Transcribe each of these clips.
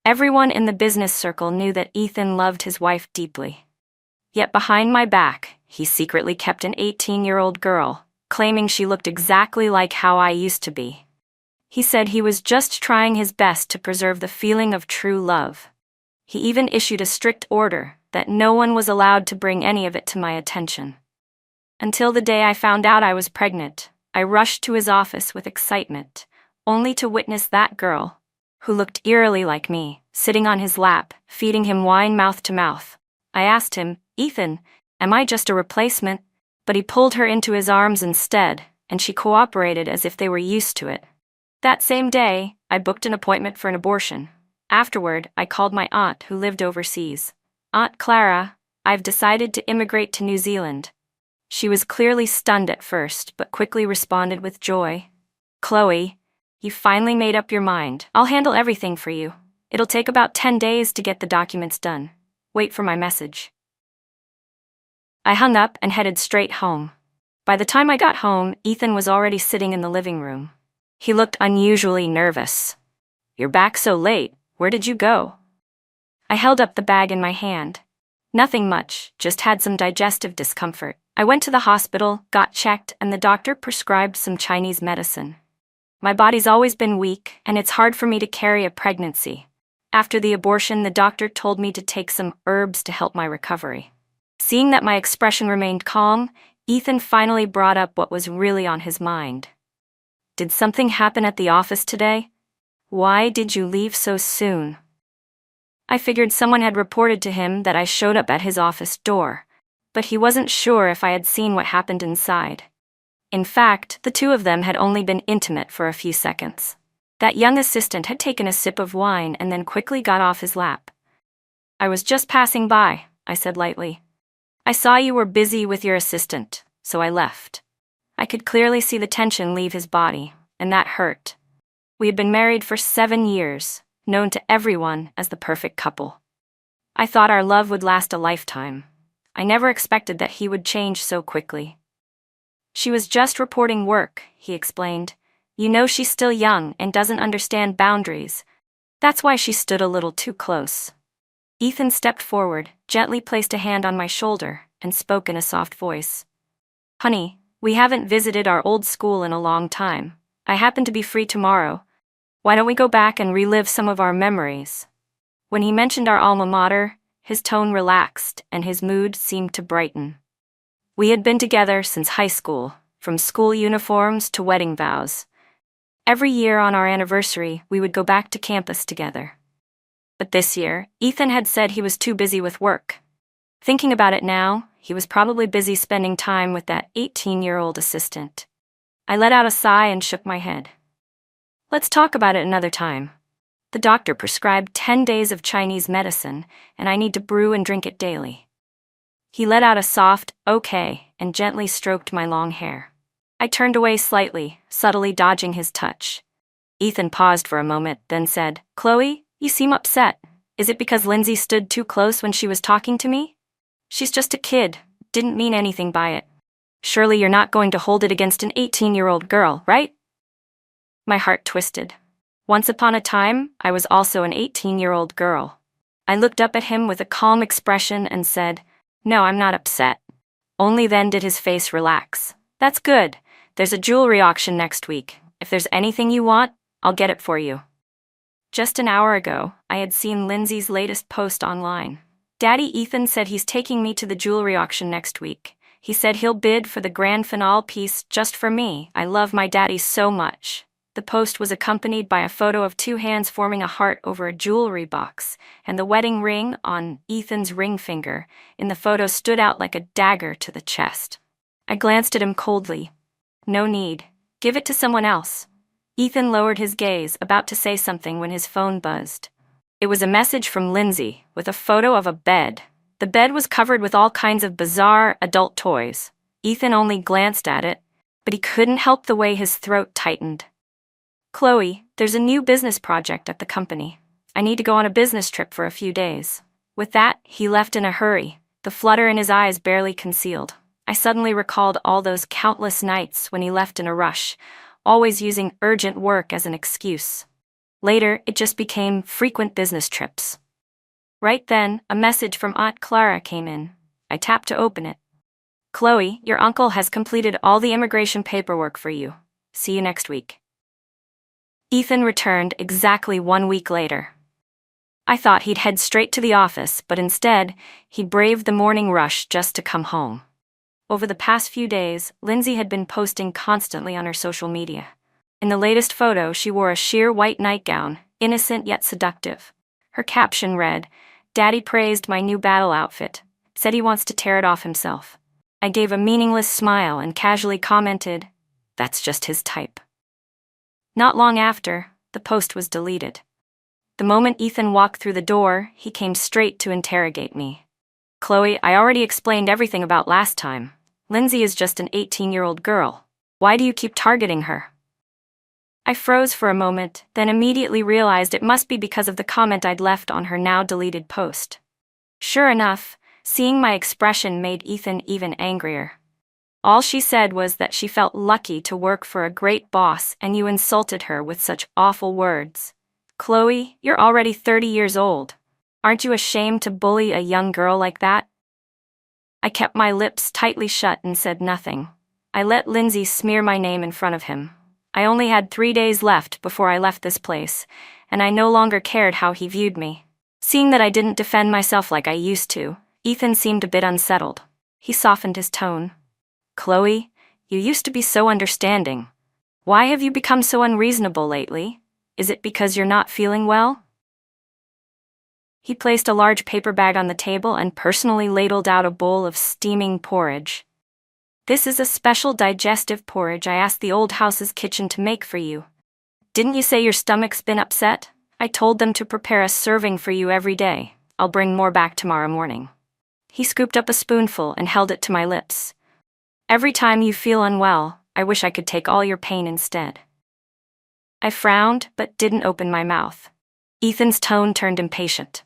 Everyone in the business circle knew that Ethan loved his wife deeply. Yet behind my back, he secretly kept an 18-year-old girl, claiming she looked exactly like how I used to be. He said he was just trying his best to preserve the feeling of true love. He even issued a strict order that no one was allowed to bring any of it to my attention. Until the day I found out I was pregnant, I rushed to his office with excitement, only to witness that girl, who looked eerily like me, sitting on his lap, feeding him wine mouth to mouth. I asked him, "Ethan, am I just a replacement?" But he pulled her into his arms instead, and she cooperated as if they were used to it. That same day, I booked an appointment for an abortion. Afterward, I called my aunt who lived overseas. "Aunt Clara, I've decided to immigrate to New Zealand." She was clearly stunned at first, but quickly responded with joy. "Chloe, you finally made up your mind. I'll handle everything for you. It'll take about 10 days to get the documents done. Wait for my message." I hung up and headed straight home. By the time I got home, Ethan was already sitting in the living room. He looked unusually nervous. "You're back so late. Where did you go?" I held up the bag in my hand. "Nothing much, just had some digestive discomfort. I went to the hospital, got checked, and the doctor prescribed some Chinese medicine. My body's always been weak, and it's hard for me to carry a pregnancy. After the abortion, the doctor told me to take some herbs to help my recovery." Seeing that my expression remained calm, Ethan finally brought up what was really on his mind. "Did something happen at the office today? Why did you leave so soon?" I figured someone had reported to him that I showed up at his office door, but he wasn't sure if I had seen what happened inside. In fact, the two of them had only been intimate for a few seconds. That young assistant had taken a sip of wine and then quickly got off his lap. "I was just passing by," I said lightly. "I saw you were busy with your assistant, so I left." I could clearly see the tension leave his body, and that hurt. We had been married for 7 years, known to everyone as the perfect couple. I thought our love would last a lifetime. I never expected that he would change so quickly. "She was just reporting work," he explained. "You know, she's still young and doesn't understand boundaries. That's why she stood a little too close." Ethan stepped forward, gently placed a hand on my shoulder, and spoke in a soft voice. "Honey, we haven't visited our old school in a long time. I happen to be free tomorrow. Why don't we go back and relive some of our memories?" When he mentioned our alma mater, his tone relaxed and his mood seemed to brighten. We had been together since high school, from school uniforms to wedding vows. Every year on our anniversary, we would go back to campus together. But this year, Ethan had said he was too busy with work. Thinking about it now, he was probably busy spending time with that 18-year-old assistant. I let out a sigh and shook my head. "Let's talk about it another time. The doctor prescribed 10 days of Chinese medicine, and I need to brew and drink it daily." He let out a soft, "okay," and gently stroked my long hair. I turned away slightly, subtly dodging his touch. Ethan paused for a moment, then said, "Chloe, you seem upset. Is it because Lindsay stood too close when she was talking to me? She's just a kid, didn't mean anything by it. Surely you're not going to hold it against an 18-year-old girl, right?" My heart twisted. Once upon a time, I was also an 18-year-old girl. I looked up at him with a calm expression and said, "No, I'm not upset." Only then did his face relax. "That's good. There's a jewelry auction next week. If there's anything you want, I'll get it for you." Just an hour ago, I had seen Lindsay's latest post online. "Daddy Ethan said he's taking me to the jewelry auction next week. He said he'll bid for the grand finale piece just for me. I love my daddy so much." The post was accompanied by a photo of 2 hands forming a heart over a jewelry box, and the wedding ring on Ethan's ring finger in the photo stood out like a dagger to the chest. I glanced at him coldly. "No need. Give it to someone else." Ethan lowered his gaze, about to say something when his phone buzzed. It was a message from Lindsay, with a photo of a bed. The bed was covered with all kinds of bizarre adult toys. Ethan only glanced at it, but he couldn't help the way his throat tightened. "Chloe, there's a new business project at the company. I need to go on a business trip for a few days." With that, he left in a hurry, the flutter in his eyes barely concealed. I suddenly recalled all those countless nights when he left in a rush, always using urgent work as an excuse. Later, it just became frequent business trips. Right then, a message from Aunt Clara came in. I tapped to open it. "Chloe, your uncle has completed all the immigration paperwork for you. See you next week." Ethan returned exactly 1 week later. I thought he'd head straight to the office, but instead, he braved the morning rush just to come home. Over the past few days, Lindsay had been posting constantly on her social media. In the latest photo, she wore a sheer white nightgown, innocent yet seductive. Her caption read, "Daddy praised my new battle outfit, said he wants to tear it off himself." I gave a meaningless smile and casually commented, "That's just his type." Not long after, the post was deleted. The moment Ethan walked through the door, he came straight to interrogate me. "Chloe, I already explained everything about last time. Lindsay is just an 18-year-old girl. Why do you keep targeting her?" I froze for a moment, then immediately realized it must be because of the comment I'd left on her now-deleted post. Sure enough, seeing my expression made Ethan even angrier. All she said was that she felt lucky to work for a great boss and you insulted her with such awful words. "Chloe, you're already 30 years old. Aren't you ashamed to bully a young girl like that?" I kept my lips tightly shut and said nothing. I let Lindsay smear my name in front of him. I only had 3 days left before I left this place, and I no longer cared how he viewed me. Seeing that I didn't defend myself like I used to, Ethan seemed a bit unsettled. He softened his tone. "Chloe, you used to be so understanding. Why have you become so unreasonable lately? Is it because you're not feeling well?" He placed a large paper bag on the table and personally ladled out a bowl of steaming porridge. "This is a special digestive porridge I asked the old house's kitchen to make for you. Didn't you say your stomach's been upset? I told them to prepare a serving for you every day. I'll bring more back tomorrow morning." He scooped up a spoonful and held it to my lips. "Every time you feel unwell, I wish I could take all your pain instead." I frowned, but didn't open my mouth. Ethan's tone turned impatient.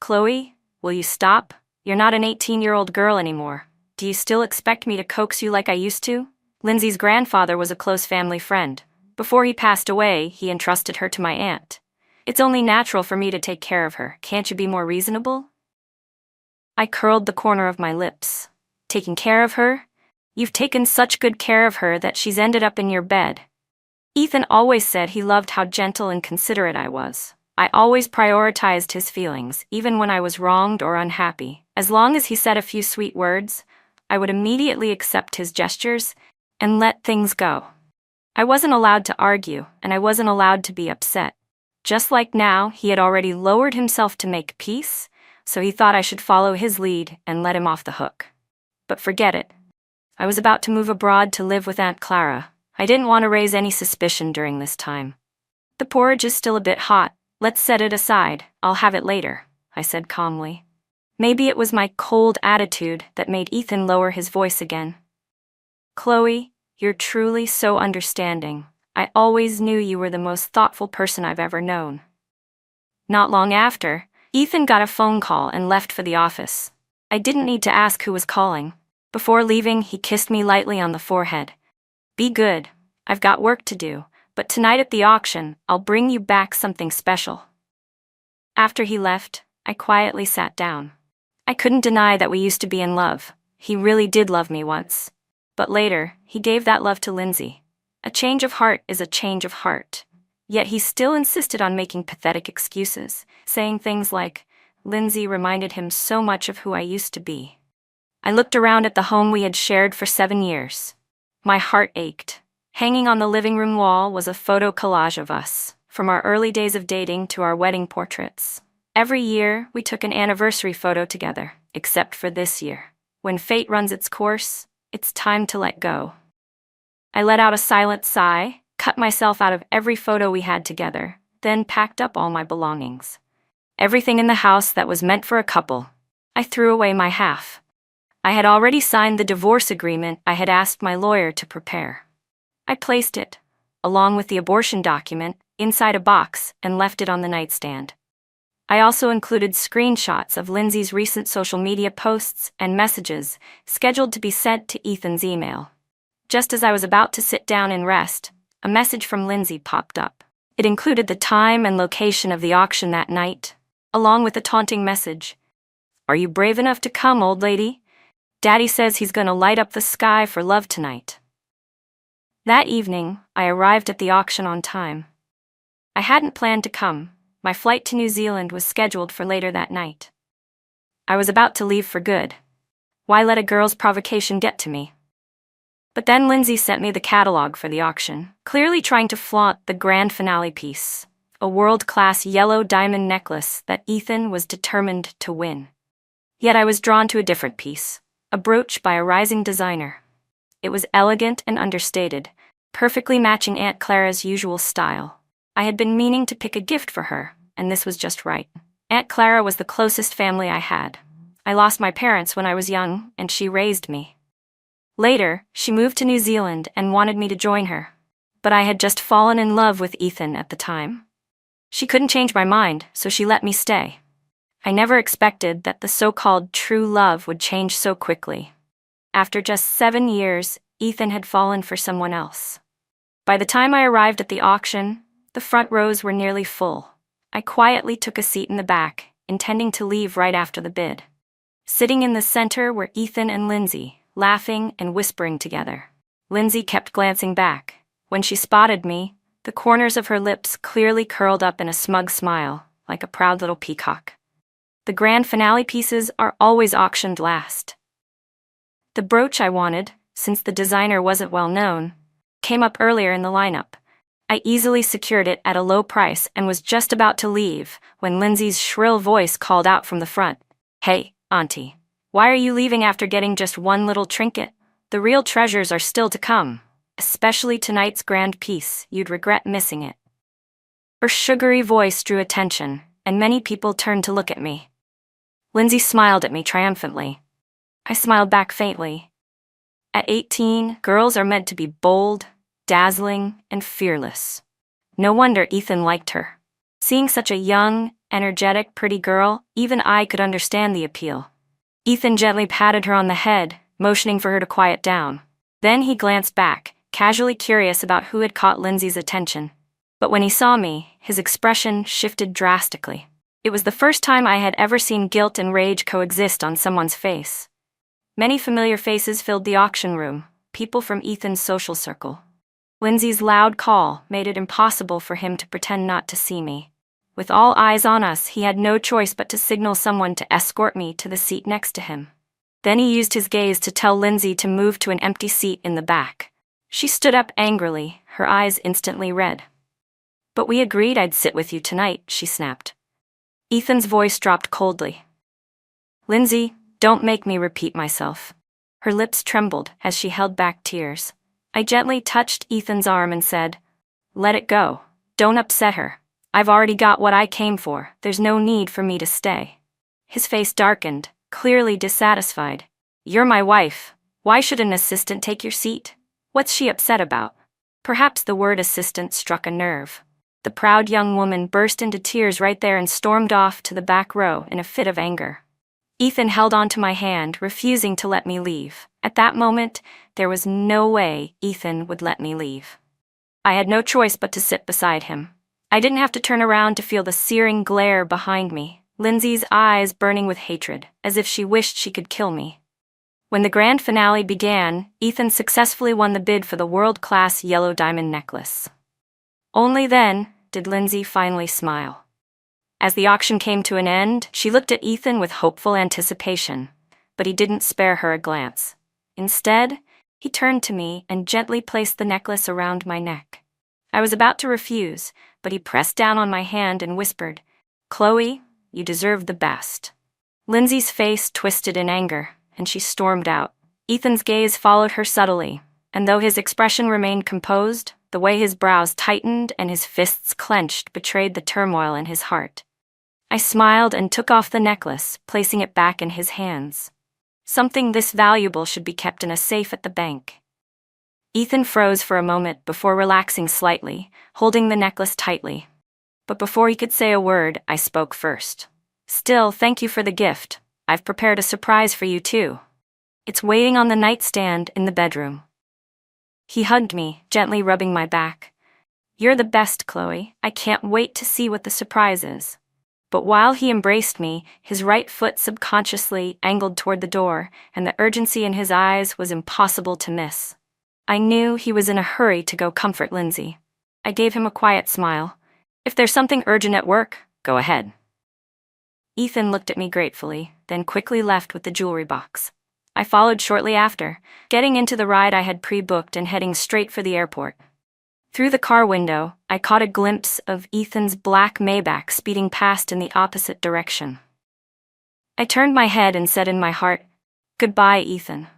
"Chloe, will you stop? You're not an 18-year-old girl anymore. Do you still expect me to coax you like I used to? Lindsay's grandfather was a close family friend. Before he passed away, he entrusted her to my aunt. It's only natural for me to take care of her. Can't you be more reasonable?" I curled the corner of my lips. "Taking care of her? You've taken such good care of her that she's ended up in your bed." Ethan always said he loved how gentle and considerate I was. I always prioritized his feelings, even when I was wronged or unhappy. As long as he said a few sweet words, I would immediately accept his gestures and let things go. I wasn't allowed to argue, and I wasn't allowed to be upset. Just like now, he had already lowered himself to make peace, so he thought I should follow his lead and let him off the hook. But forget it. I was about to move abroad to live with Aunt Clara. I didn't want to raise any suspicion during this time. "The porridge is still a bit hot. Let's set it aside. I'll have it later," I said calmly. Maybe it was my cold attitude that made Ethan lower his voice again. "Chloe, you're truly so understanding. I always knew you were the most thoughtful person I've ever known." Not long after, Ethan got a phone call and left for the office. I didn't need to ask who was calling. Before leaving, he kissed me lightly on the forehead. "Be good. I've got work to do, but tonight at the auction, I'll bring you back something special." After he left, I quietly sat down. I couldn't deny that we used to be in love. He really did love me once. But later, he gave that love to Lindsay. A change of heart is a change of heart. Yet he still insisted on making pathetic excuses, saying things like, Lindsay reminded him so much of who I used to be. I looked around at the home we had shared for 7 years. My heart ached. Hanging on the living room wall was a photo collage of us, from our early days of dating to our wedding portraits. Every year, we took an anniversary photo together, except for this year. When fate runs its course, it's time to let go. I let out a silent sigh, cut myself out of every photo we had together, then packed up all my belongings. Everything in the house that was meant for a couple. I threw away my half. I had already signed the divorce agreement I had asked my lawyer to prepare. I placed it, along with the abortion document, inside a box and left it on the nightstand. I also included screenshots of Lindsay's recent social media posts and messages scheduled to be sent to Ethan's email. Just as I was about to sit down and rest, a message from Lindsay popped up. It included the time and location of the auction that night, along with a taunting message. "Are you brave enough to come, old lady? Daddy says he's gonna light up the sky for love tonight." That evening, I arrived at the auction on time. I hadn't planned to come. My flight to New Zealand was scheduled for later that night. I was about to leave for good. Why let a girl's provocation get to me? But then Lindsay sent me the catalog for the auction, clearly trying to flaunt the grand finale piece, a world-class yellow diamond necklace that Ethan was determined to win. Yet I was drawn to a different piece, a brooch by a rising designer. It was elegant and understated, perfectly matching Aunt Clara's usual style. I had been meaning to pick a gift for her, and this was just right. Aunt Clara was the closest family I had. I lost my parents when I was young, and she raised me. Later, she moved to New Zealand and wanted me to join her. But I had just fallen in love with Ethan at the time. She couldn't change my mind, so she let me stay. I never expected that the so-called true love would change so quickly. After just 7 years, Ethan had fallen for someone else. By the time I arrived at the auction, the front rows were nearly full. I quietly took a seat in the back, intending to leave right after the bid. Sitting in the center were Ethan and Lindsay, laughing and whispering together. Lindsay kept glancing back. When she spotted me, the corners of her lips clearly curled up in a smug smile, like a proud little peacock. The grand finale pieces are always auctioned last. The brooch I wanted, since the designer wasn't well known, came up earlier in the lineup. I easily secured it at a low price and was just about to leave when Lindsay's shrill voice called out from the front. "Hey, Auntie, why are you leaving after getting just one little trinket? The real treasures are still to come, especially tonight's grand piece. You'd regret missing it." Her sugary voice drew attention, and many people turned to look at me. Lindsay smiled at me triumphantly. I smiled back faintly. At 18, girls are meant to be bold, dazzling, and fearless. No wonder Ethan liked her. Seeing such a young, energetic, pretty girl, even I could understand the appeal. Ethan gently patted her on the head, motioning for her to quiet down. Then he glanced back, casually curious about who had caught Lindsay's attention. But when he saw me, his expression shifted drastically. It was the first time I had ever seen guilt and rage coexist on someone's face. Many familiar faces filled the auction room, people from Ethan's social circle. Lindsay's loud call made it impossible for him to pretend not to see me. With all eyes on us, he had no choice but to signal someone to escort me to the seat next to him. Then he used his gaze to tell Lindsay to move to an empty seat in the back. She stood up angrily, her eyes instantly red. "But we agreed I'd sit with you tonight," she snapped. Ethan's voice dropped coldly. "Lindsay, don't make me repeat myself." Her lips trembled as she held back tears. I gently touched Ethan's arm and said, "Let it go. Don't upset her. I've already got what I came for. There's no need for me to stay." His face darkened, clearly dissatisfied. "You're my wife. Why should an assistant take your seat? What's she upset about?" Perhaps the word assistant struck a nerve. The proud young woman burst into tears right there and stormed off to the back row in a fit of anger. Ethan held onto my hand, refusing to let me leave. At that moment, there was no way Ethan would let me leave. I had no choice but to sit beside him. I didn't have to turn around to feel the searing glare behind me, Lindsay's eyes burning with hatred, as if she wished she could kill me. When the grand finale began, Ethan successfully won the bid for the world-class yellow diamond necklace. Only then did Lindsay finally smile. As the auction came to an end, she looked at Ethan with hopeful anticipation, but he didn't spare her a glance. Instead, he turned to me and gently placed the necklace around my neck. I was about to refuse, but he pressed down on my hand and whispered, "Chloe, you deserve the best." Lindsay's face twisted in anger, and she stormed out. Ethan's gaze followed her subtly, and though his expression remained composed, the way his brows tightened and his fists clenched betrayed the turmoil in his heart. I smiled and took off the necklace, placing it back in his hands. Something this valuable should be kept in a safe at the bank. Ethan froze for a moment before relaxing slightly, holding the necklace tightly. But before he could say a word, I spoke first. "Still, thank you for the gift. I've prepared a surprise for you too. It's waiting on the nightstand in the bedroom." He hugged me, gently rubbing my back. You're the best, Chloe. I can't wait to see what the surprise is. But while he embraced me, his right foot subconsciously angled toward the door, and the urgency in his eyes was impossible to miss. I knew he was in a hurry to go comfort Lindsay. I gave him a quiet smile. If there's something urgent at work, go ahead. Ethan looked at me gratefully, then quickly left with the jewelry box. I followed shortly after, getting into the ride I had pre-booked and heading straight for the airport. Through the car window, I caught a glimpse of Ethan's black Maybach speeding past in the opposite direction. I turned my head and said in my heart, "Goodbye, Ethan.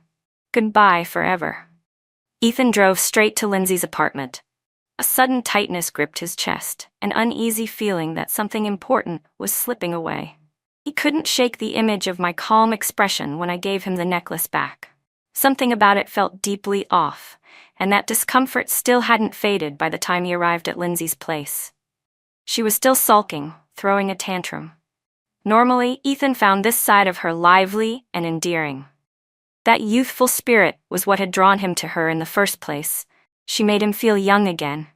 Goodbye forever." Ethan drove straight to Lindsay's apartment. A sudden tightness gripped his chest, an uneasy feeling that something important was slipping away. He couldn't shake the image of my calm expression when I gave him the necklace back. Something about it felt deeply off, and that discomfort still hadn't faded by the time he arrived at Lindsay's place. She was still sulking, throwing a tantrum. Normally, Ethan found this side of her lively and endearing. That youthful spirit was what had drawn him to her in the first place. She made him feel young again,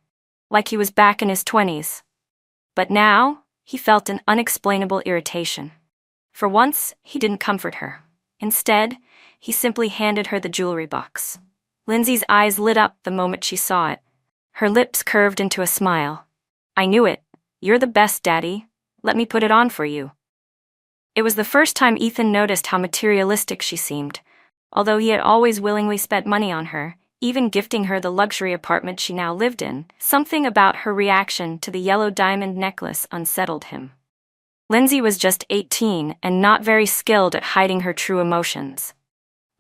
like he was back in his 20s. But now, he felt an unexplainable irritation. For once, he didn't comfort her. Instead, he simply handed her the jewelry box. Lindsay's eyes lit up the moment she saw it. Her lips curved into a smile. "I knew it. You're the best, Daddy. Let me put it on for you." It was the first time Ethan noticed how materialistic she seemed. Although he had always willingly spent money on her, even gifting her the luxury apartment she now lived in, something about her reaction to the yellow diamond necklace unsettled him. Lindsay was just 18 and not very skilled at hiding her true emotions.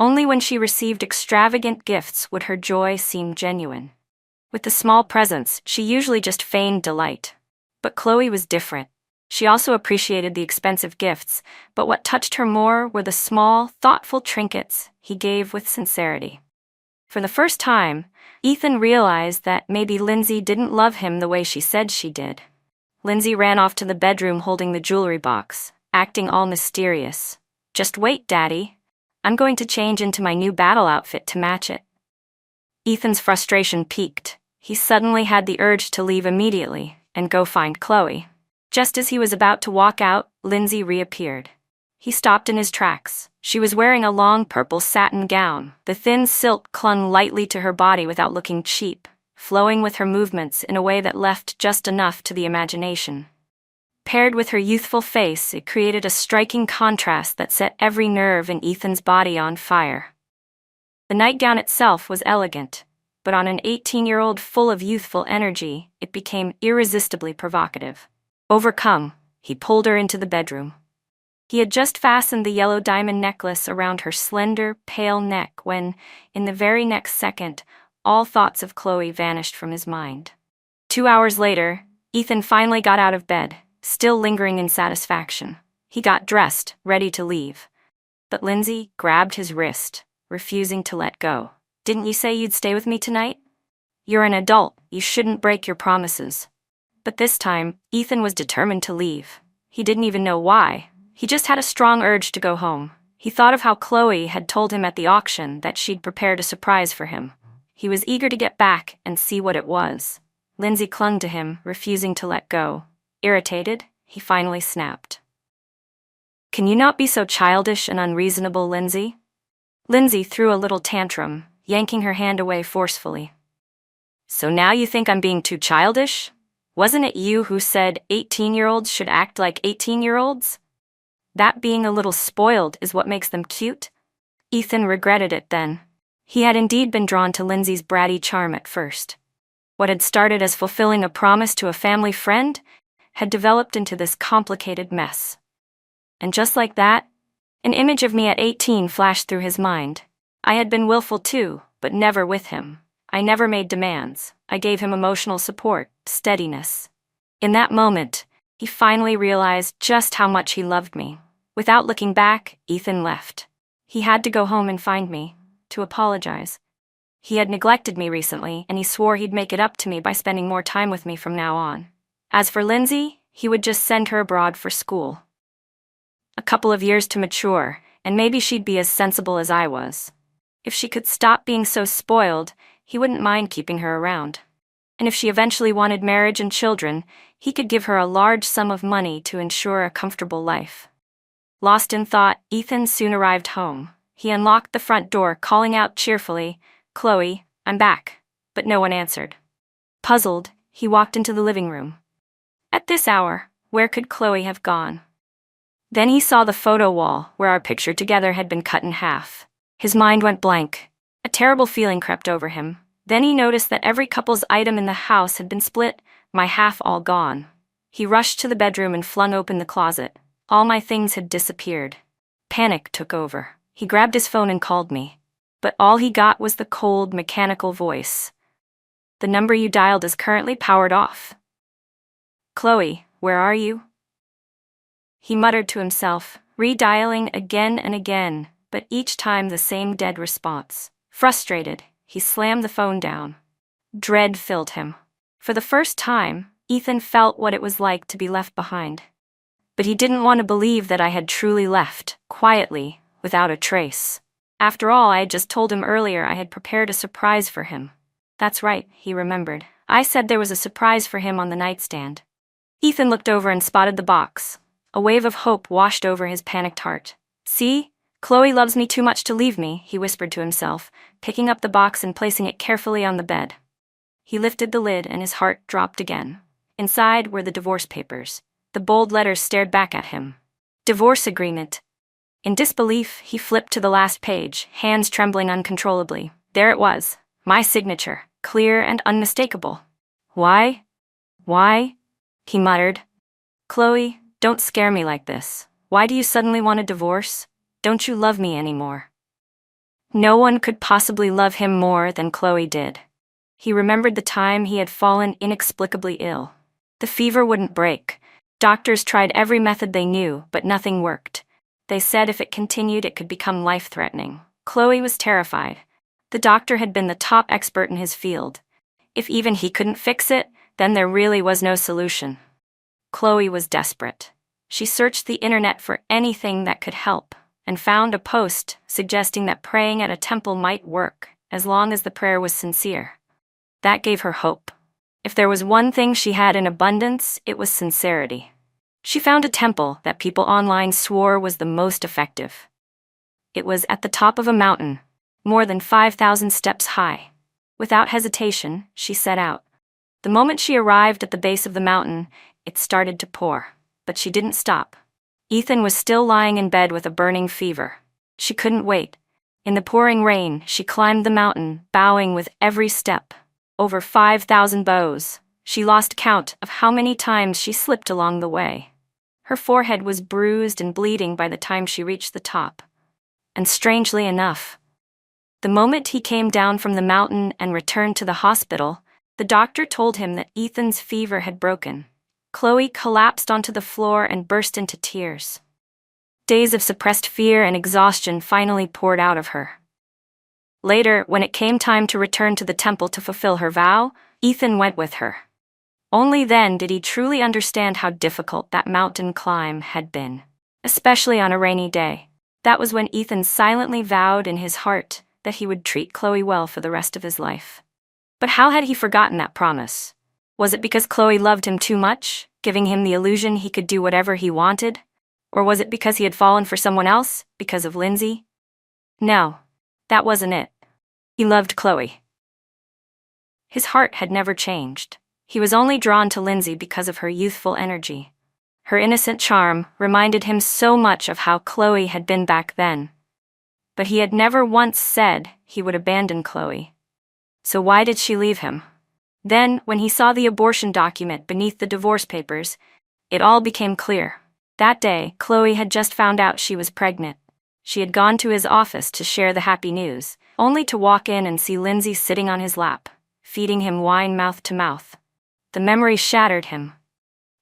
Only when she received extravagant gifts would her joy seem genuine. With the small presents, she usually just feigned delight. But Chloe was different. She also appreciated the expensive gifts, but what touched her more were the small, thoughtful trinkets he gave with sincerity. For the first time, Ethan realized that maybe Lindsay didn't love him the way she said she did. Lindsay ran off to the bedroom holding the jewelry box, acting all mysterious. "Just wait, Daddy. I'm going to change into my new battle outfit to match it." Ethan's frustration peaked. He suddenly had the urge to leave immediately and go find Chloe. Just as he was about to walk out, Lindsay reappeared. He stopped in his tracks. She was wearing a long purple satin gown. The thin silk clung lightly to her body without looking cheap, flowing with her movements in a way that left just enough to the imagination. Paired with her youthful face, it created a striking contrast that set every nerve in Ethan's body on fire. The nightgown itself was elegant, but on an 18-year-old full of youthful energy, it became irresistibly provocative. Overcome, he pulled her into the bedroom. He had just fastened the yellow diamond necklace around her slender, pale neck when, in the very next second, all thoughts of Chloe vanished from his mind. 2 hours later, Ethan finally got out of bed, still lingering in satisfaction. He got dressed, ready to leave. But Lindsay grabbed his wrist, refusing to let go. "Didn't you say you'd stay with me tonight? You're an adult, you shouldn't break your promises." But this time, Ethan was determined to leave. He didn't even know why. He just had a strong urge to go home. He thought of how Chloe had told him at the auction that she'd prepared a surprise for him. He was eager to get back and see what it was. Lindsay clung to him, refusing to let go. Irritated, he finally snapped. "Can you not be so childish and unreasonable, Lindsay?" Lindsay threw a little tantrum, yanking her hand away forcefully. "So now you think I'm being too childish? Wasn't it you who said 18-year-olds should act like 18-year-olds? That being a little spoiled is what makes them cute?" Ethan regretted it then. He had indeed been drawn to Lindsay's bratty charm at first. What had started as fulfilling a promise to a family friend had developed into this complicated mess. And just like that, an image of me at 18 flashed through his mind. I had been willful too, but never with him. I never made demands. I gave him emotional support, steadiness. In that moment, he finally realized just how much he loved me. Without looking back, Ethan left. He had to go home and find me, to apologize. He had neglected me recently, and he swore he'd make it up to me by spending more time with me from now on. As for Lindsay, he would just send her abroad for school. A couple of years to mature, and maybe she'd be as sensible as I was. If she could stop being so spoiled, he wouldn't mind keeping her around. And if she eventually wanted marriage and children, he could give her a large sum of money to ensure a comfortable life. Lost in thought, Ethan soon arrived home. He unlocked the front door, calling out cheerfully, "Chloe, I'm back," but no one answered. Puzzled, he walked into the living room. At this hour, where could Chloe have gone? Then he saw the photo wall, where our picture together had been cut in half. His mind went blank. A terrible feeling crept over him. Then he noticed that every couple's item in the house had been split, my half all gone. He rushed to the bedroom and flung open the closet. All my things had disappeared. Panic took over. He grabbed his phone and called me. But all he got was the cold, mechanical voice. "The number you dialed is currently powered off." "Chloe, where are you?" He muttered to himself, redialing again and again, but each time the same dead response. Frustrated, he slammed the phone down. Dread filled him. For the first time, Ethan felt what it was like to be left behind. But he didn't want to believe that I had truly left, quietly, without a trace. After all, I had just told him earlier I had prepared a surprise for him. That's right, he remembered. I said there was a surprise for him on the nightstand. Ethan looked over and spotted the box. A wave of hope washed over his panicked heart. "See? Chloe loves me too much to leave me," he whispered to himself, picking up the box and placing it carefully on the bed. He lifted the lid and his heart dropped again. Inside were the divorce papers. The bold letters stared back at him. Divorce agreement. In disbelief, he flipped to the last page, hands trembling uncontrollably. There it was, my signature, clear and unmistakable. "Why? Why?" he muttered. "Chloe, don't scare me like this. Why do you suddenly want a divorce? Don't you love me anymore?" No one could possibly love him more than Chloe did. He remembered the time he had fallen inexplicably ill. The fever wouldn't break. Doctors tried every method they knew, but nothing worked. They said if it continued, it could become life-threatening. Chloe was terrified. The doctor had been the top expert in his field. If even he couldn't fix it, then there really was no solution. Chloe was desperate. She searched the internet for anything that could help, and found a post suggesting that praying at a temple might work, as long as the prayer was sincere. That gave her hope. If there was one thing she had in abundance, it was sincerity. She found a temple that people online swore was the most effective. It was at the top of a mountain, more than 5,000 steps high. Without hesitation, she set out. The moment she arrived at the base of the mountain, it started to pour. But she didn't stop. Ethan was still lying in bed with a burning fever. She couldn't wait. In the pouring rain, she climbed the mountain, bowing with every step. Over 5,000 bows. She lost count of how many times she slipped along the way. Her forehead was bruised and bleeding by the time she reached the top. And strangely enough, the moment he came down from the mountain and returned to the hospital, the doctor told him that Ethan's fever had broken. Chloe collapsed onto the floor and burst into tears. Days of suppressed fear and exhaustion finally poured out of her. Later, when it came time to return to the temple to fulfill her vow, Ethan went with her. Only then did he truly understand how difficult that mountain climb had been, especially on a rainy day. That was when Ethan silently vowed in his heart that he would treat Chloe well for the rest of his life. But how had he forgotten that promise? Was it because Chloe loved him too much, giving him the illusion he could do whatever he wanted? Or was it because he had fallen for someone else, because of Lindsay? No, that wasn't it. He loved Chloe. His heart had never changed. He was only drawn to Lindsay because of her youthful energy. Her innocent charm reminded him so much of how Chloe had been back then. But he had never once said he would abandon Chloe. So why did she leave him? Then, when he saw the abortion document beneath the divorce papers, it all became clear. That day, Chloe had just found out she was pregnant. She had gone to his office to share the happy news, only to walk in and see Lindsay sitting on his lap, feeding him wine mouth to mouth. The memory shattered him.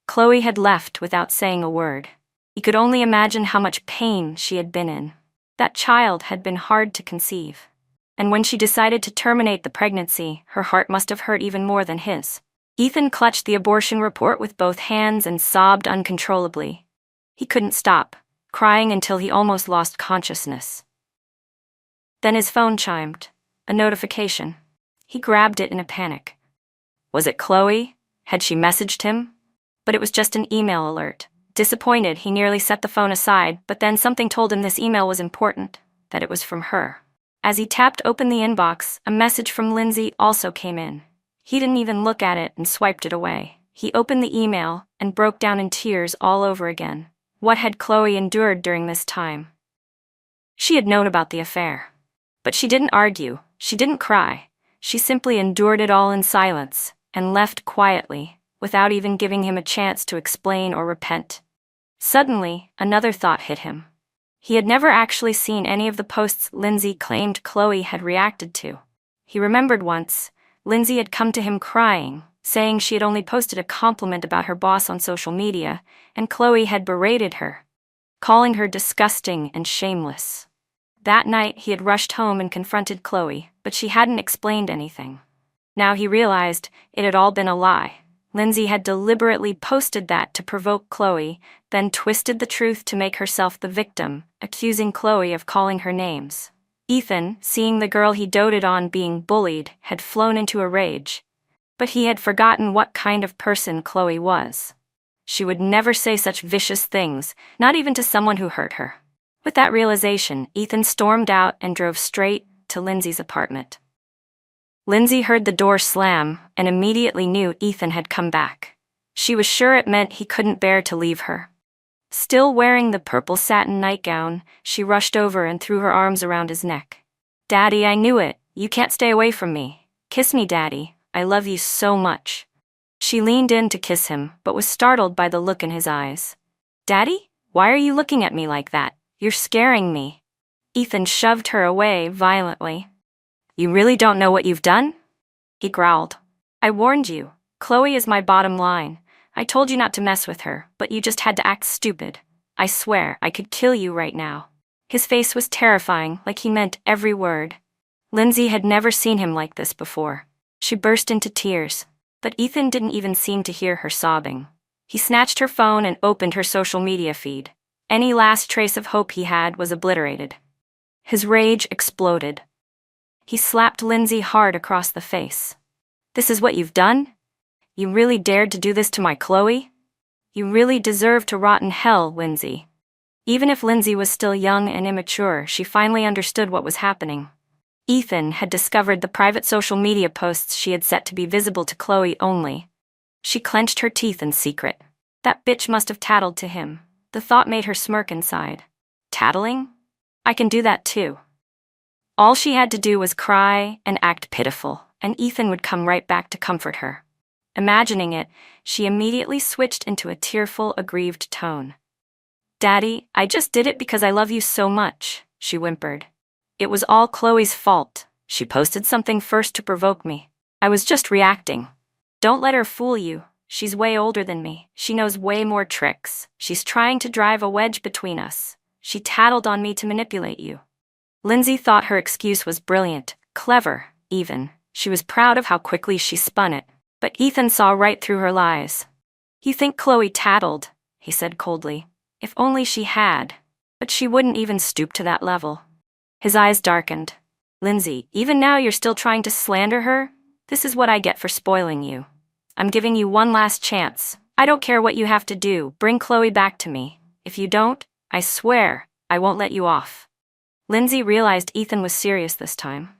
Chloe had left without saying a word. He could only imagine how much pain she had been in. That child had been hard to conceive. And when she decided to terminate the pregnancy, her heart must have hurt even more than his. Ethan clutched the abortion report with both hands and sobbed uncontrollably. He couldn't stop, crying until he almost lost consciousness. Then his phone chimed. A notification. He grabbed it in a panic. Was it Chloe? Had she messaged him? But it was just an email alert. Disappointed, he nearly set the phone aside, but then something told him this email was important, that it was from her. As he tapped open the inbox, a message from Lindsay also came in. He didn't even look at it and swiped it away. He opened the email and broke down in tears all over again. What had Chloe endured during this time? She had known about the affair. But she didn't argue, she didn't cry. She simply endured it all in silence, and left quietly, without even giving him a chance to explain or repent. Suddenly, another thought hit him. He had never actually seen any of the posts Lindsay claimed Chloe had reacted to. He remembered once, Lindsay had come to him crying, saying she had only posted a compliment about her boss on social media, and Chloe had berated her, calling her disgusting and shameless. That night he had rushed home and confronted Chloe, but she hadn't explained anything. Now he realized it had all been a lie. Lindsay had deliberately posted that to provoke Chloe, then twisted the truth to make herself the victim, accusing Chloe of calling her names. Ethan, seeing the girl he doted on being bullied, had flown into a rage. But he had forgotten what kind of person Chloe was. She would never say such vicious things, not even to someone who hurt her. With that realization, Ethan stormed out and drove straight to Lindsay's apartment. Lindsay heard the door slam and immediately knew Ethan had come back. She was sure it meant he couldn't bear to leave her. Still wearing the purple satin nightgown, she rushed over and threw her arms around his neck. "Daddy, I knew it. You can't stay away from me. Kiss me, Daddy. I love you so much." She leaned in to kiss him, but was startled by the look in his eyes. "Daddy? Why are you looking at me like that? You're scaring me." Ethan shoved her away violently. "You really don't know what you've done?" he growled. "I warned you. Chloe is my bottom line. I told you not to mess with her, but you just had to act stupid. I swear I could kill you right now." His face was terrifying, like he meant every word. Lindsay had never seen him like this before. She burst into tears, but Ethan didn't even seem to hear her sobbing. He snatched her phone and opened her social media feed. Any last trace of hope he had was obliterated. His rage exploded. He slapped Lindsay hard across the face. "This is what you've done? You really dared to do this to my Chloe? You really deserve to rot in hell, Lindsay." Even if Lindsay was still young and immature, she finally understood what was happening. Ethan had discovered the private social media posts she had set to be visible to Chloe only. She clenched her teeth in secret. That bitch must have tattled to him. The thought made her smirk inside. Tattling? I can do that too. All she had to do was cry and act pitiful, and Ethan would come right back to comfort her. Imagining it, she immediately switched into a tearful, aggrieved tone. "Daddy, I just did it because I love you so much," she whimpered. "It was all Chloe's fault. She posted something first to provoke me. I was just reacting. Don't let her fool you. She's way older than me. She knows way more tricks. She's trying to drive a wedge between us. She tattled on me to manipulate you." Lindsay thought her excuse was brilliant, clever, even. She was proud of how quickly she spun it. But Ethan saw right through her lies. "You think Chloe tattled," he said coldly. "If only she had. But she wouldn't even stoop to that level." His eyes darkened. "Lindsay, even now you're still trying to slander her? This is what I get for spoiling you. I'm giving you one last chance. I don't care what you have to do. Bring Chloe back to me. If you don't, I swear, I won't let you off." Lindsay realized Ethan was serious this time.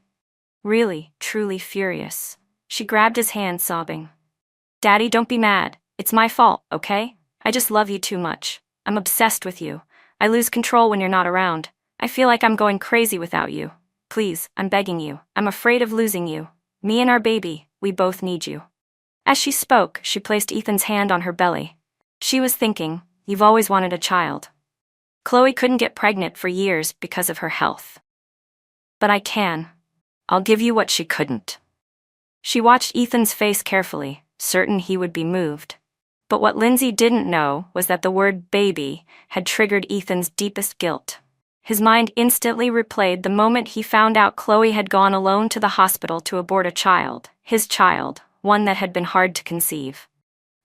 Really, truly furious. She grabbed his hand, sobbing. "Daddy, don't be mad. It's my fault, okay? I just love you too much. I'm obsessed with you. I lose control when you're not around. I feel like I'm going crazy without you. Please, I'm begging you. I'm afraid of losing you. Me and our baby, we both need you." As she spoke, she placed Ethan's hand on her belly. She was thinking, "You've always wanted a child. Chloe couldn't get pregnant for years because of her health. But I can. I'll give you what she couldn't." She watched Ethan's face carefully, certain he would be moved. But what Lindsay didn't know was that the word baby had triggered Ethan's deepest guilt. His mind instantly replayed the moment he found out Chloe had gone alone to the hospital to abort a child, his child, one that had been hard to conceive.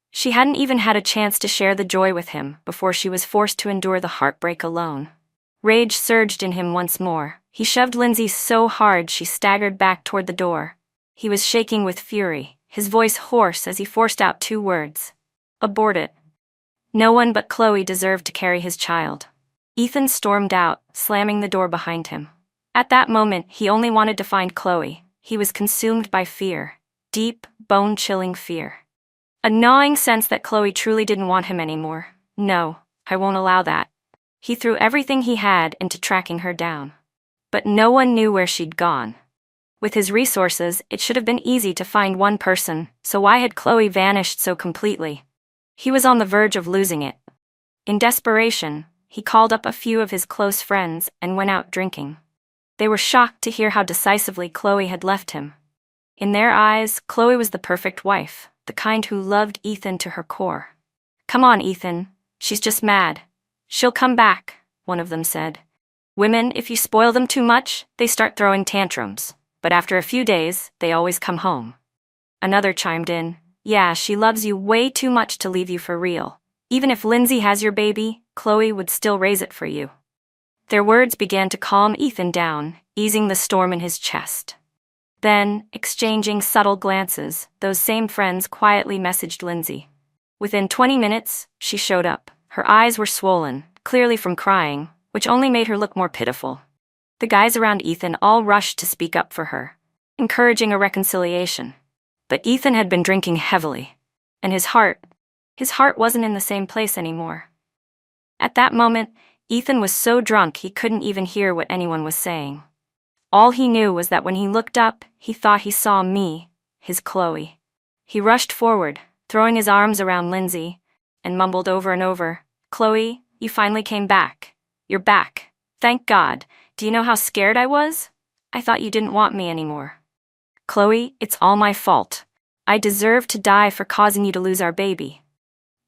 She hadn't even had a chance to share the joy with him before she was forced to endure the heartbreak alone. Rage surged in him once more. He shoved Lindsay so hard she staggered back toward the door. He was shaking with fury, his voice hoarse as he forced out 2 words. Abort it. No one but Chloe deserved to carry his child. Ethan stormed out, slamming the door behind him. At that moment, he only wanted to find Chloe. He was consumed by fear. Deep, bone-chilling fear. A gnawing sense that Chloe truly didn't want him anymore. No, I won't allow that. He threw everything he had into tracking her down. But no one knew where she'd gone. With his resources, it should have been easy to find one person, so why had Chloe vanished so completely? He was on the verge of losing it. In desperation, he called up a few of his close friends and went out drinking. They were shocked to hear how decisively Chloe had left him. In their eyes, Chloe was the perfect wife, the kind who loved Ethan to her core. Come on, Ethan. She's just mad. She'll come back, one of them said. Women, if you spoil them too much, they start throwing tantrums. But after a few days, they always come home. Another chimed in. Yeah, she loves you way too much to leave you for real. Even if Lindsay has your baby, Chloe would still raise it for you. Their words began to calm Ethan down, easing the storm in his chest. Then, exchanging subtle glances, those same friends quietly messaged Lindsay. Within 20 minutes, she showed up. Her eyes were swollen, clearly from crying, which only made her look more pitiful. The guys around Ethan all rushed to speak up for her, encouraging a reconciliation. But Ethan had been drinking heavily, and his heart wasn't in the same place anymore. At that moment, Ethan was so drunk he couldn't even hear what anyone was saying. All he knew was that when he looked up, he thought he saw me, his Chloe. He rushed forward, throwing his arms around Lindsay, and mumbled over and over, Chloe, you finally came back. You're back. Thank God. Do you know how scared I was? I thought you didn't want me anymore. Chloe, it's all my fault. I deserve to die for causing you to lose our baby.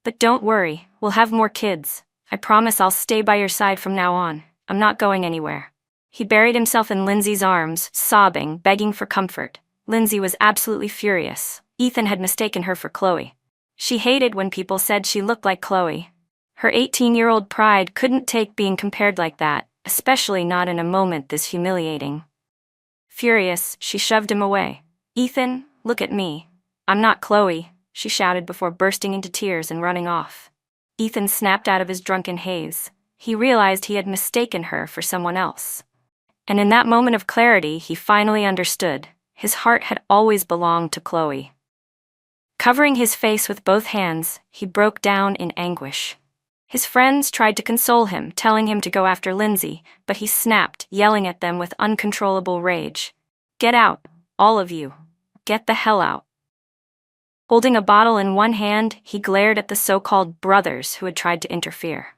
But don't worry, we'll have more kids. I promise I'll stay by your side from now on. I'm not going anywhere. He buried himself in Lindsay's arms, sobbing, begging for comfort. Lindsay was absolutely furious. Ethan had mistaken her for Chloe. She hated when people said she looked like Chloe. Her 18-year-old pride couldn't take being compared like that, especially not in a moment this humiliating. Furious, she shoved him away. Ethan, look at me. I'm not Chloe, she shouted before bursting into tears and running off. Ethan snapped out of his drunken haze. He realized he had mistaken her for someone else. And in that moment of clarity, he finally understood. His heart had always belonged to Chloe. Covering his face with both hands, he broke down in anguish. His friends tried to console him, telling him to go after Lindsay, but he snapped, yelling at them with uncontrollable rage. Get out, all of you. Get the hell out. Holding a bottle in one hand, he glared at the so-called brothers who had tried to interfere.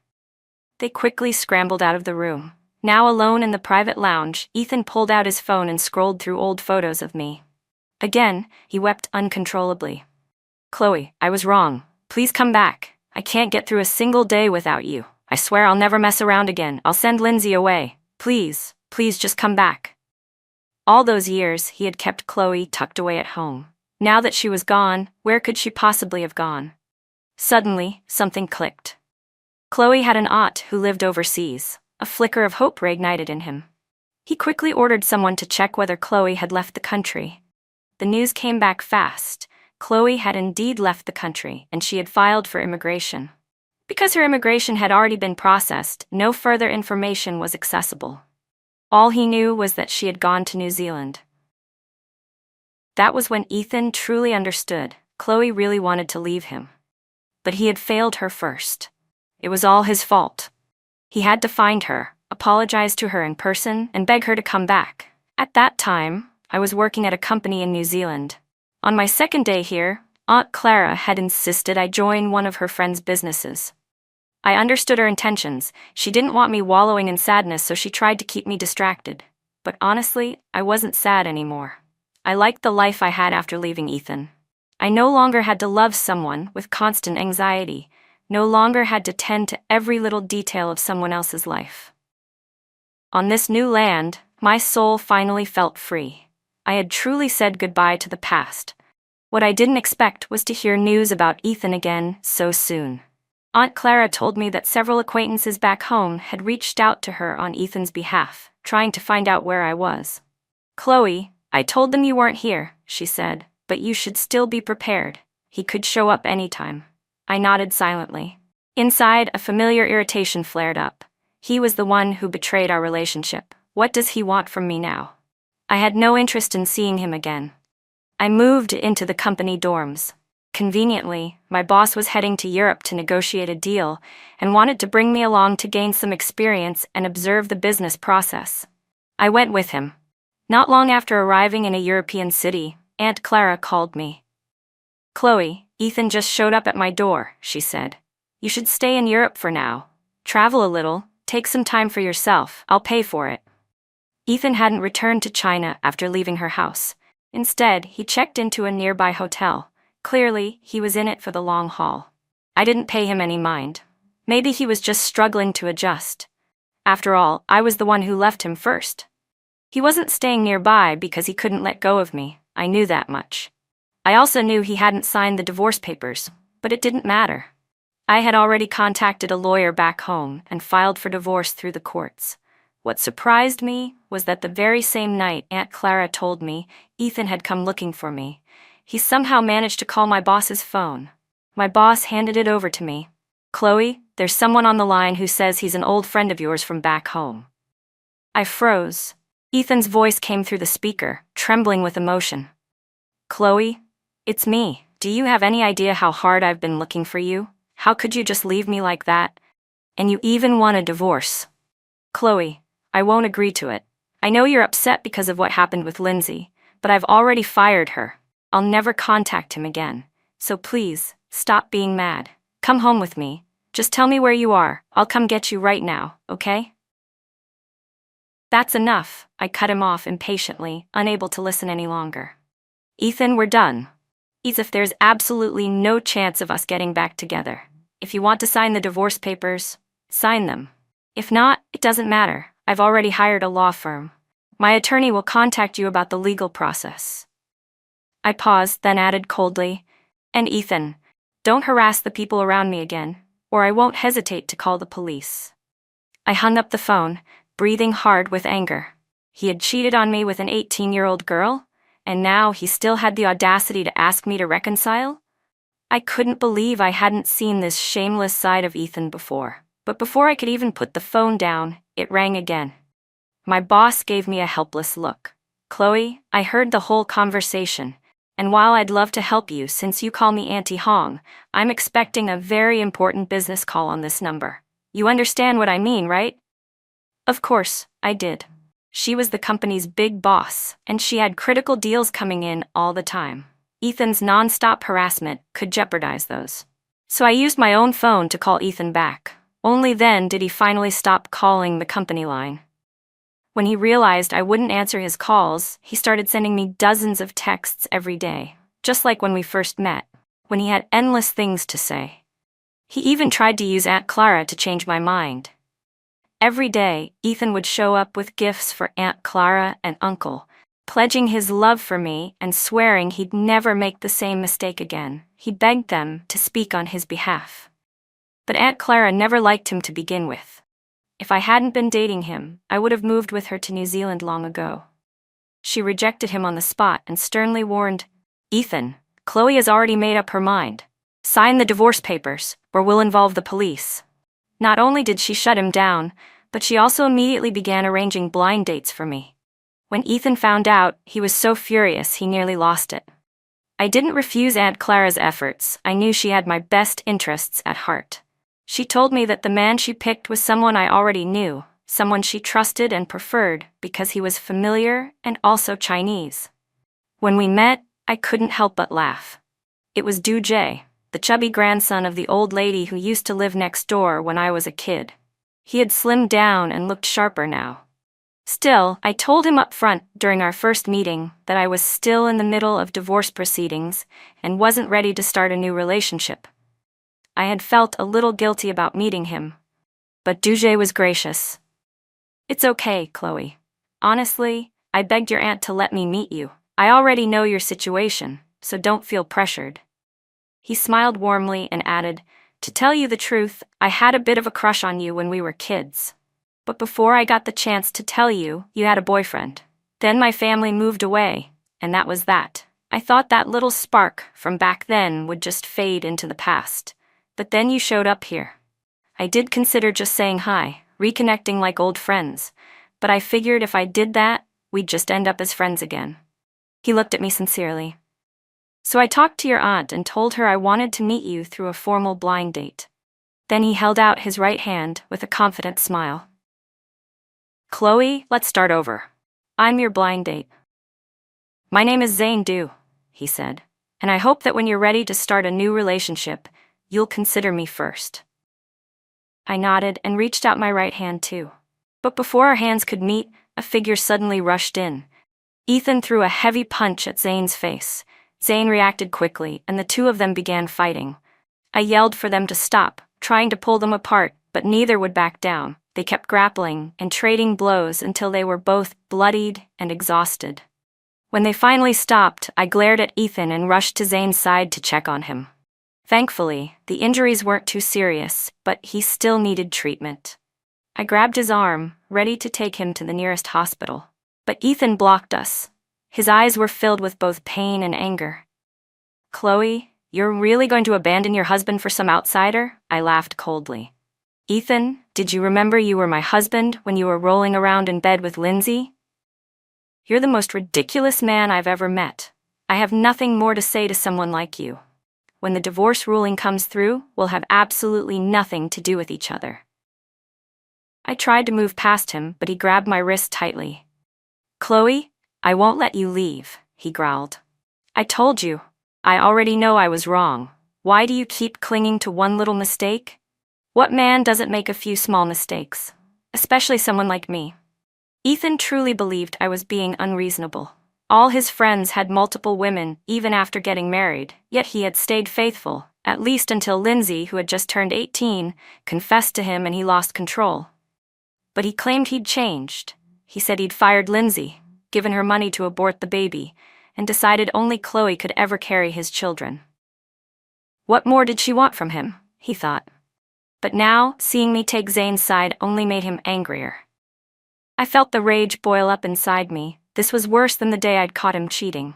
They quickly scrambled out of the room. Now alone in the private lounge, Ethan pulled out his phone and scrolled through old photos of me. Again, he wept uncontrollably. Chloe, I was wrong. Please come back. I can't get through a single day without you. I swear I'll never mess around again. I'll send Lindsay away. Please, please just come back. All those years, he had kept Chloe tucked away at home. Now that she was gone, where could she possibly have gone? Suddenly, something clicked. Chloe had an aunt who lived overseas. A flicker of hope reignited in him. He quickly ordered someone to check whether Chloe had left the country. The news came back fast. Chloe had indeed left the country, and she had filed for immigration. Because her immigration had already been processed, no further information was accessible. All he knew was that she had gone to New Zealand. That was when Ethan truly understood. Chloe really wanted to leave him. But he had failed her first. It was all his fault. He had to find her, apologize to her in person, and beg her to come back. At that time, I was working at a company in New Zealand. On my second day here, Aunt Clara had insisted I join one of her friend's businesses. I understood her intentions. She didn't want me wallowing in sadness, so she tried to keep me distracted. But honestly, I wasn't sad anymore. I liked the life I had after leaving Ethan. I no longer had to love someone with constant anxiety, no longer had to tend to every little detail of someone else's life. On this new land, my soul finally felt free. I had truly said goodbye to the past. What I didn't expect was to hear news about Ethan again so soon. Aunt Clara told me that several acquaintances back home had reached out to her on Ethan's behalf, trying to find out where I was. Chloe, I told them you weren't here, she said, but you should still be prepared. He could show up anytime. I nodded silently. Inside, a familiar irritation flared up. He was the one who betrayed our relationship. What does he want from me now? I had no interest in seeing him again. I moved into the company dorms. Conveniently, my boss was heading to Europe to negotiate a deal and wanted to bring me along to gain some experience and observe the business process. I went with him. Not long after arriving in a European city, Aunt Clara called me. "Chloe, Ethan just showed up at my door," she said. "You should stay in Europe for now. Travel a little, take some time for yourself, I'll pay for it." Ethan hadn't returned to China after leaving her house. Instead, he checked into a nearby hotel. Clearly, he was in it for the long haul. I didn't pay him any mind. Maybe he was just struggling to adjust. After all, I was the one who left him first. He wasn't staying nearby because he couldn't let go of me. I knew that much. I also knew he hadn't signed the divorce papers, but it didn't matter. I had already contacted a lawyer back home and filed for divorce through the courts. What surprised me was that the very same night Aunt Clara told me Ethan had come looking for me, he somehow managed to call my boss's phone. My boss handed it over to me. "Chloe, there's someone on the line who says he's an old friend of yours from back home." I froze. Ethan's voice came through the speaker, trembling with emotion. "Chloe, it's me. Do you have any idea how hard I've been looking for you? How could you just leave me like that? And you even want a divorce?" "Chloe, I won't agree to it. I know you're upset because of what happened with Lindsay, but I've already fired her. I'll never contact him again. So please, stop being mad. Come home with me. Just tell me where you are. I'll come get you right now, okay?" "That's enough," I cut him off impatiently, unable to listen any longer. "Ethan, we're done. As if there's absolutely no chance of us getting back together. If you want to sign the divorce papers, sign them. If not, it doesn't matter. I've already hired a law firm. My attorney will contact you about the legal process." I paused, then added coldly, "And Ethan, don't harass the people around me again, or I won't hesitate to call the police." I hung up the phone, breathing hard with anger. He had cheated on me with an 18-year-old girl, and now he still had the audacity to ask me to reconcile? I couldn't believe I hadn't seen this shameless side of Ethan before. But before I could even put the phone down, it rang again. My boss gave me a helpless look. "Chloe, I heard the whole conversation, and while I'd love to help you since you call me Auntie Hong, I'm expecting a very important business call on this number. You understand what I mean, right?" Of course, I did. She was the company's big boss, and she had critical deals coming in all the time. Ethan's non-stop harassment could jeopardize those. So I used my own phone to call Ethan back. Only then did he finally stop calling the company line. When he realized I wouldn't answer his calls, he started sending me dozens of texts every day, just like when we first met, when he had endless things to say. He even tried to use Aunt Clara to change my mind. Every day, Ethan would show up with gifts for Aunt Clara and Uncle, pledging his love for me and swearing he'd never make the same mistake again. He begged them to speak on his behalf. But Aunt Clara never liked him to begin with. If I hadn't been dating him, I would have moved with her to New Zealand long ago. She rejected him on the spot and sternly warned, "Ethan, Chloe has already made up her mind. Sign the divorce papers, or we'll involve the police." Not only did she shut him down, but she also immediately began arranging blind dates for me. When Ethan found out, he was so furious he nearly lost it. I didn't refuse Aunt Clara's efforts. I knew she had my best interests at heart. She told me that the man she picked was someone I already knew, someone she trusted and preferred because he was familiar and also Chinese. When we met, I couldn't help but laugh. It was Du Jie, the chubby grandson of the old lady who used to live next door when I was a kid. He had slimmed down and looked sharper now. Still, I told him up front during our first meeting that I was still in the middle of divorce proceedings and wasn't ready to start a new relationship. I had felt a little guilty about meeting him, but Du Jie was gracious. "It's okay, Chloe. Honestly, I begged your aunt to let me meet you. I already know your situation, so don't feel pressured." He smiled warmly and added, "To tell you the truth, I had a bit of a crush on you when we were kids. But before I got the chance to tell you, you had a boyfriend. Then my family moved away, and that was that. I thought that little spark from back then would just fade into the past. But then you showed up here. I did consider just saying hi, reconnecting like old friends, but I figured if I did that, we'd just end up as friends again. He looked at me sincerely. So I talked to your aunt and told her I wanted to meet you through a formal blind date. Then he held out his right hand with a confident smile. Chloe, let's start over. I'm your blind date. My name is Zane Du, he said, and I hope that when you're ready to start a new relationship, you'll consider me first. I nodded and reached out my right hand too. But before our hands could meet, a figure suddenly rushed in. Ethan threw a heavy punch at Zane's face. Zane reacted quickly, and the two of them began fighting. I yelled for them to stop, trying to pull them apart, but neither would back down. They kept grappling and trading blows until they were both bloodied and exhausted. When they finally stopped, I glared at Ethan and rushed to Zane's side to check on him. Thankfully, the injuries weren't too serious, but he still needed treatment. I grabbed his arm, ready to take him to the nearest hospital. But Ethan blocked us. His eyes were filled with both pain and anger. Chloe, you're really going to abandon your husband for some outsider? I laughed coldly. Ethan, did you remember you were my husband when you were rolling around in bed with Lindsay? You're the most ridiculous man I've ever met. I have nothing more to say to someone like you. When the divorce ruling comes through, we'll have absolutely nothing to do with each other. I tried to move past him, but he grabbed my wrist tightly. Chloe, I won't let you leave, he growled. I told you. I already know I was wrong. Why do you keep clinging to one little mistake? What man doesn't make a few small mistakes? Especially someone like me. Ethan truly believed I was being unreasonable. All his friends had multiple women, even after getting married, yet he had stayed faithful, at least until Lindsay, who had just turned 18, confessed to him and he lost control. But he claimed he'd changed. He said he'd fired Lindsay, given her money to abort the baby, and decided only Chloe could ever carry his children. What more did she want from him, he thought. But now, seeing me take Zane's side only made him angrier. I felt the rage boil up inside me. This was worse than the day I'd caught him cheating.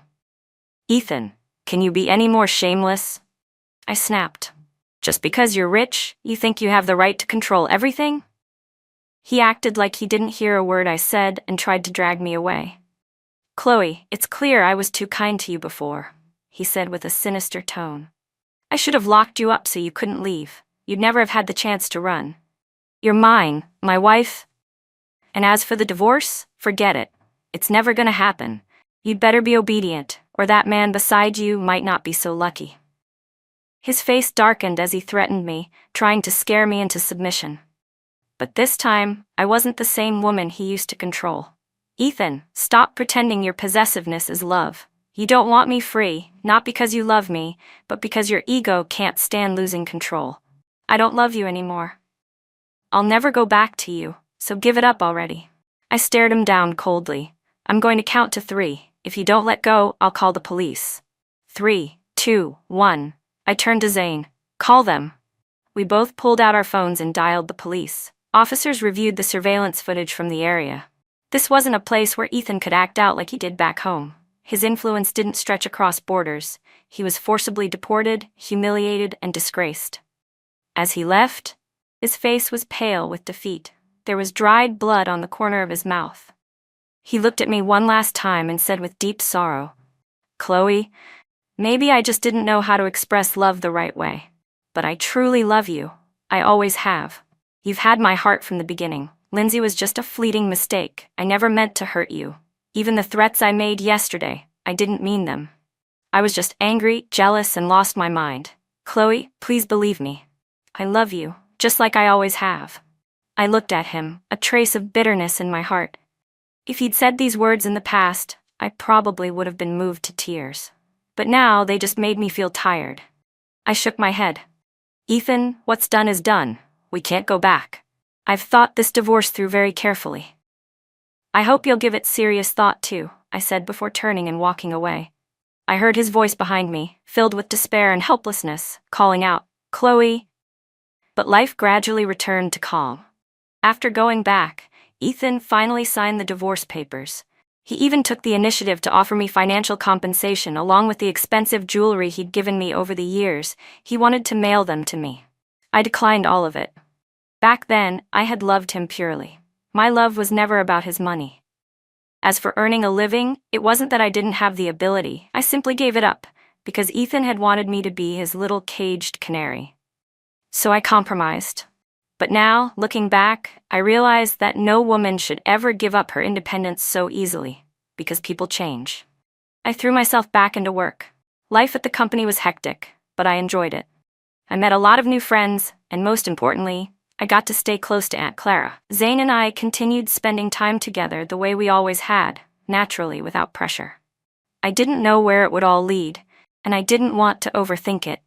Ethan, can you be any more shameless? I snapped. Just because you're rich, you think you have the right to control everything? He acted like he didn't hear a word I said and tried to drag me away. Chloe, it's clear I was too kind to you before, he said with a sinister tone. I should have locked you up so you couldn't leave. You'd never have had the chance to run. You're mine, my wife. And as for the divorce, forget it. It's never gonna happen. You'd better be obedient, or that man beside you might not be so lucky. His face darkened as he threatened me, trying to scare me into submission. But this time, I wasn't the same woman he used to control. Ethan, stop pretending your possessiveness is love. You don't want me free, not because you love me, but because your ego can't stand losing control. I don't love you anymore. I'll never go back to you, so give it up already. I stared him down coldly. I'm going to count to 3. If you don't let go, I'll call the police. 3, 2, 1. I turned to Zane. Call them. We both pulled out our phones and dialed the police. Officers reviewed the surveillance footage from the area. This wasn't a place where Ethan could act out like he did back home. His influence didn't stretch across borders. He was forcibly deported, humiliated, and disgraced. As he left, his face was pale with defeat. There was dried blood on the corner of his mouth. He looked at me one last time and said with deep sorrow, Chloe, maybe I just didn't know how to express love the right way. But I truly love you. I always have. You've had my heart from the beginning. Lindsay was just a fleeting mistake. I never meant to hurt you. Even the threats I made yesterday, I didn't mean them. I was just angry, jealous, and lost my mind. Chloe, please believe me. I love you, just like I always have. I looked at him, a trace of bitterness in my heart. If he'd said these words in the past, I probably would have been moved to tears. But now they just made me feel tired. I shook my head. Ethan, what's done is done. We can't go back. I've thought this divorce through very carefully. I hope you'll give it serious thought too, I said before turning and walking away. I heard his voice behind me, filled with despair and helplessness, calling out, Chloe. But life gradually returned to calm. After going back, Ethan finally signed the divorce papers. He even took the initiative to offer me financial compensation along with the expensive jewelry he'd given me over the years. He wanted to mail them to me. I declined all of it. Back then, I had loved him purely. My love was never about his money. As for earning a living, it wasn't that I didn't have the ability. I simply gave it up, because Ethan had wanted me to be his little caged canary. So I compromised. But now, looking back, I realized that no woman should ever give up her independence so easily, because people change. I threw myself back into work. Life at the company was hectic, but I enjoyed it. I met a lot of new friends, and most importantly, I got to stay close to Aunt Clara. Zane and I continued spending time together the way we always had, naturally, without pressure. I didn't know where it would all lead, and I didn't want to overthink it.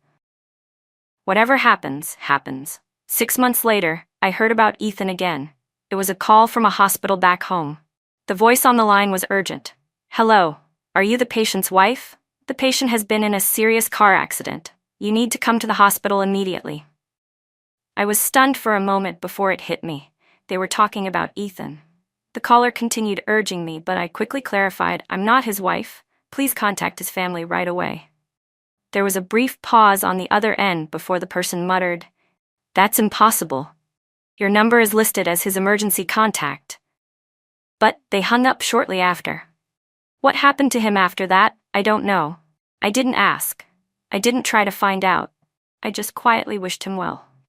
Whatever happens, happens. 6 months later, I heard about Ethan again. It was a call from a hospital back home. The voice on the line was urgent. "Hello, are you the patient's wife? The patient has been in a serious car accident. You need to come to the hospital immediately." I was stunned for a moment before it hit me. They were talking about Ethan. The caller continued urging me, but I quickly clarified, "I'm not his wife. Please contact his family right away." There was a brief pause on the other end before the person muttered, "That's impossible. Your number is listed as his emergency contact." But they hung up shortly after. What happened to him after that, I don't know. I didn't ask. I didn't try to find out. I just quietly wished him well.